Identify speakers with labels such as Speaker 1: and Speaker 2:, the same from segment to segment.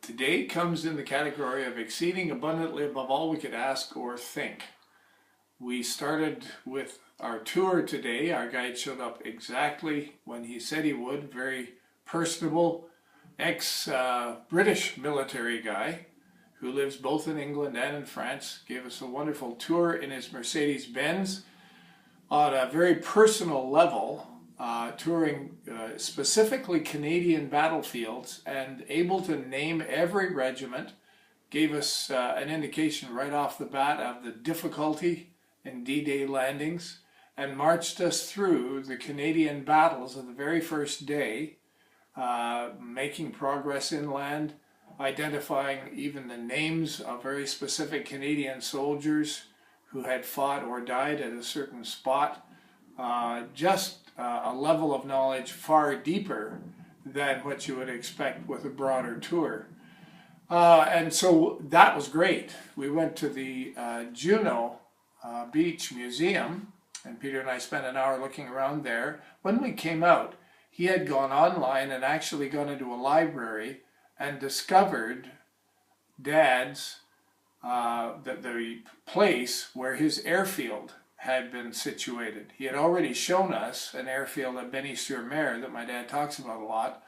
Speaker 1: Today comes in the category of exceeding abundantly above all we could ask or think. We started with our tour today. Our guide showed up exactly when he said he would. Very personable, ex-British military guy who lives both in England and in France. Gave us a wonderful tour in his Mercedes-Benz on a very personal level, touring specifically Canadian battlefields and able to name every regiment. Gave us an indication right off the bat of the difficulty in D-Day landings and marched us through the Canadian battles of the very first day, making progress inland, identifying even the names of very specific Canadian soldiers who had fought or died at a certain spot. Just a level of knowledge far deeper than what you would expect with a broader tour. And so that was great. We went to the Juno Beach Museum, and Peter and I spent an hour looking around there. When we came out, he had gone online and actually gone into a library and discovered Dad's, the place where his airfield had been situated. He had already shown us an airfield at Benny-sur-Mer that my dad talks about a lot,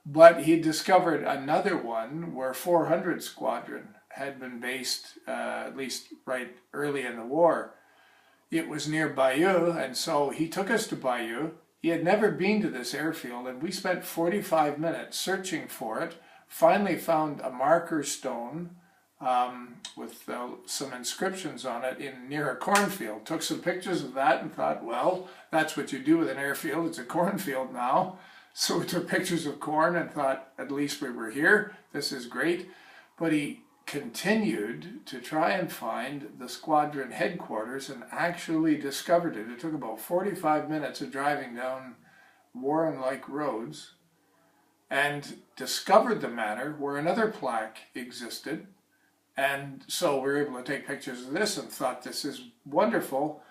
Speaker 1: but he discovered another one where 400 Squadron had been based, at least right early in the war. It was near Bayeux, and so he took us to Bayeux. He had never been to this airfield, and we spent 45 minutes searching for it, finally found a marker stone with some inscriptions on it near a cornfield. Took some pictures of that and thought, well, that's what you do with an airfield. It's a cornfield now. So we took pictures of corn and thought, at least we were here. This is great. But he continued to try and find the squadron headquarters and actually discovered it. It took about 45 minutes of driving down Warren-like roads and discovered the manor where another plaque existed. And so we were able to take pictures of this and thought, this is wonderful.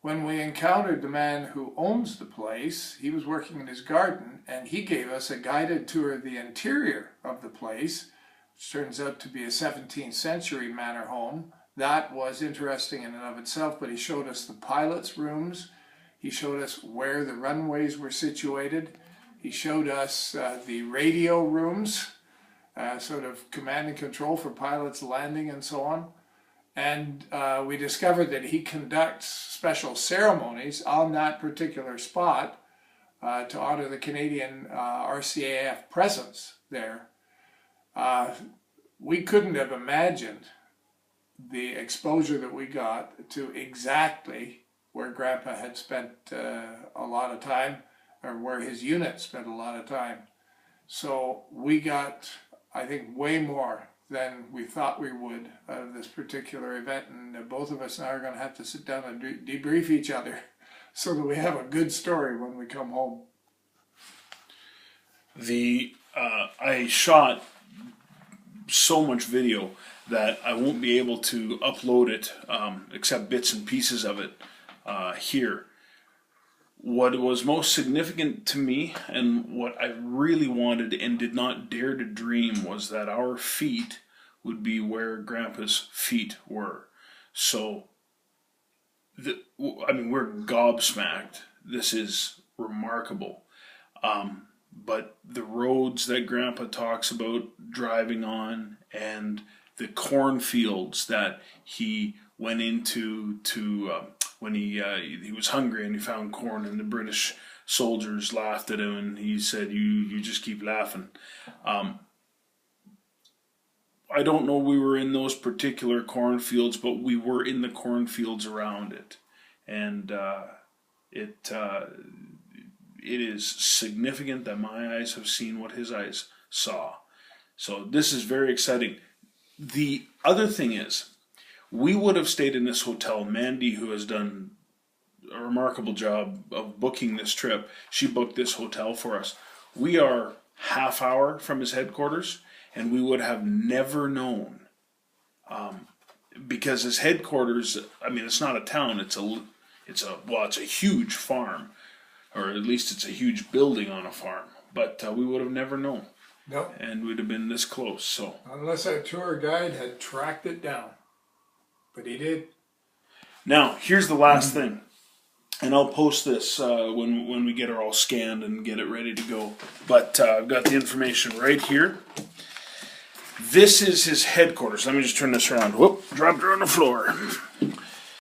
Speaker 1: When we encountered the man who owns the place, he was working in his garden, and he gave us a guided tour of the interior of the place, which turns out to be a 17th century manor home. That was interesting in and of itself, but he showed us the pilots' rooms. He showed us where the runways were situated. He showed us the radio rooms, sort of command and control for pilots landing and so on. And we discovered that he conducts special ceremonies on that particular spot to honor the Canadian RCAF presence there. We couldn't have imagined the exposure that we got to exactly where Grandpa had spent a lot of time, or where his unit spent a lot of time. So we got, I think, way more than we thought we would out of this particular event, and both of us now are going to have to sit down and debrief each other so that we have a good story when we come home.
Speaker 2: I shot so much video that I won't be able to upload it, except bits and pieces of it here. What was most significant to me, and what I really wanted and did not dare to dream, was that our feet would be where Grandpa's feet were. So, we're gobsmacked. This is remarkable. But the roads that Grandpa talks about driving on, and the cornfields that he went into when he was hungry and he found corn, and the British soldiers laughed at him, and he said, you just keep laughing. I don't know we were in those particular cornfields, but we were in the cornfields around it. And it is significant that my eyes have seen what his eyes saw. So this is very exciting. The other thing is, we would have stayed in this hotel. Mandy, who has done a remarkable job of booking this trip, she booked this hotel for us. We are half hour from his headquarters, and we would have never known. Because his headquarters, it's not a town, it's a huge farm, or at least it's a huge building on a farm. But we would have never known.
Speaker 1: No,
Speaker 2: and we'd have been this close. So
Speaker 1: unless our tour guide had tracked it down. But he did.
Speaker 2: now here's the last thing, and I'll post this when we get her all scanned and get it ready to go. But I've got the information right here. This is his headquarters. Let me just turn this around. Whoop, dropped her on the floor.